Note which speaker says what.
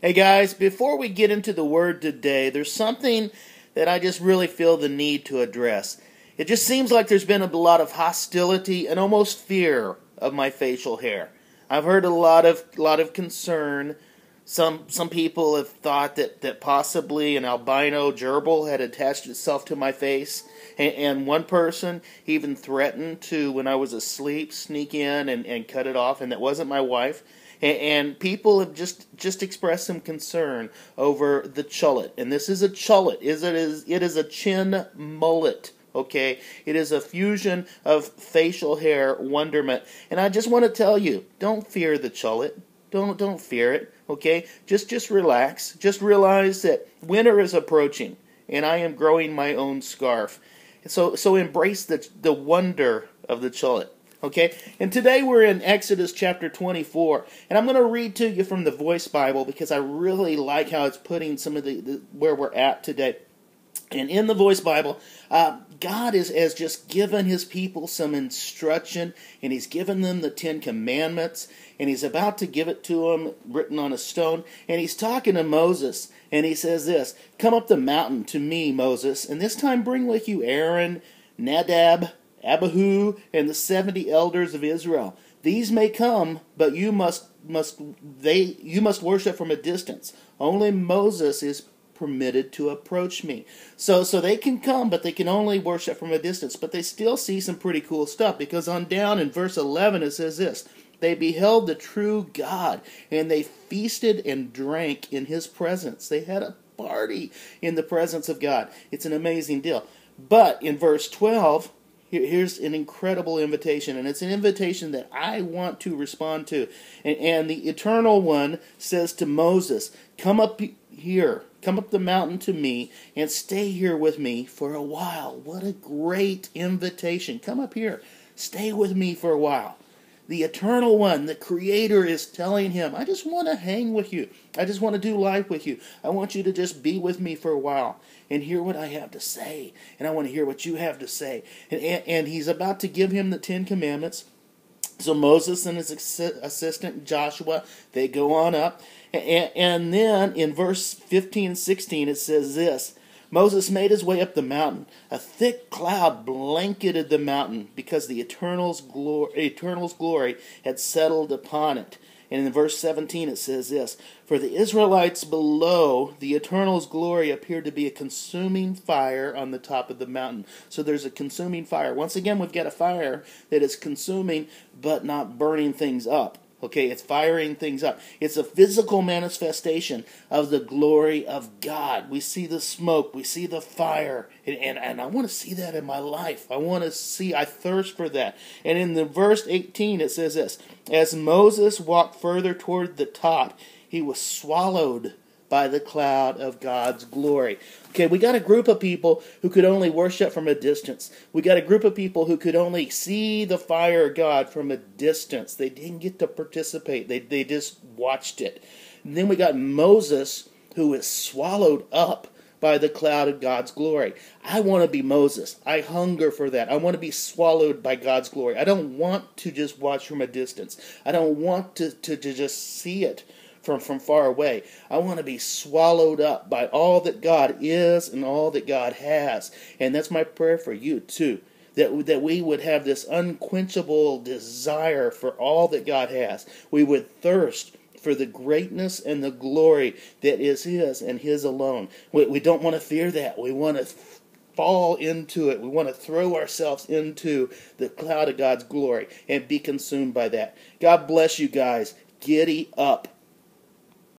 Speaker 1: Hey guys, before we get into the word today, there's something that I just really feel the need to address. It just seems like there's been a lot of hostility and almost fear of my facial hair. I've heard a lot of concern. Some people have thought that possibly an albino gerbil had attached itself to my face. And one person even threatened to, when I was asleep, sneak in and cut it off, and that wasn't my wife. And people have just expressed some concern over the chullet. And this is a chullet. It is a chin mullet. Okay? It is a fusion of facial hair wonderment. And I just want to tell you, don't fear the chullet. Don't fear it. Okay? Just relax. Just realize that winter is approaching, and I am growing my own scarf. So embrace the wonder of the chullet. Okay, and today we're in Exodus chapter 24, and I'm going to read to you from the Voice Bible because I really like how it's putting some of the where we're at today. And in the Voice Bible, God has just given His people some instruction, and He's given them the 10 Commandments, and He's about to give it to them written on a stone, and He's talking to Moses, and He says this, "Come up the mountain to me, Moses, and this time bring with you Aaron, Nadab, Abihu, and the 70 elders of Israel. These may come, but you must worship from a distance. Only Moses is permitted to approach me." So they can come, but they can only worship from a distance. But they still see some pretty cool stuff, because on down in verse 11 it says this, "They beheld the true God, and they feasted and drank in His presence." They had a party in the presence of God. It's an amazing deal. But in verse 12, here's an incredible invitation, and it's an invitation that I want to respond to. And the Eternal One says to Moses, "Come up here, come up the mountain to me, and stay here with me for a while." What a great invitation. Come up here, stay with me for a while. The Eternal One, the Creator, is telling him, I just want to hang with you. I just want to do life with you. I want you to just be with me for a while and hear what I have to say. And I want to hear what you have to say. And he's about to give him the 10 Commandments. So Moses and his assistant Joshua, they go on up. And then in verse 15 and 16 it says this, "Moses made his way up the mountain. A thick cloud blanketed the mountain because the Eternal's glory had settled upon it." And in verse 17 it says this, "For the Israelites below, the Eternal's glory appeared to be a consuming fire on the top of the mountain." So there's a consuming fire. Once again, we've got a fire that is consuming but not burning things up. Okay, it's firing things up. It's a physical manifestation of the glory of God. We see the smoke, we see the fire, and I want to see that in my life. I thirst for that. And in the verse 18 it says this, "As Moses walked further toward the top, he was swallowed by the cloud of God's glory." Okay, we got a group of people who could only worship from a distance. We got a group of people who could only see the fire of God from a distance. They didn't get to participate. They just watched it. And then we got Moses, who is swallowed up by the cloud of God's glory. I want to be Moses. I hunger for that. I want to be swallowed by God's glory. I don't want to just watch from a distance. I don't want to just see it from far away. I want to be swallowed up by all that God is and all that God has. And that's my prayer for you too. That we would have this unquenchable desire for all that God has. We would thirst for the greatness and the glory that is His and His alone. We don't want to fear that. We want to fall into it. We want to throw ourselves into the cloud of God's glory and be consumed by that. God bless you guys. Giddy up.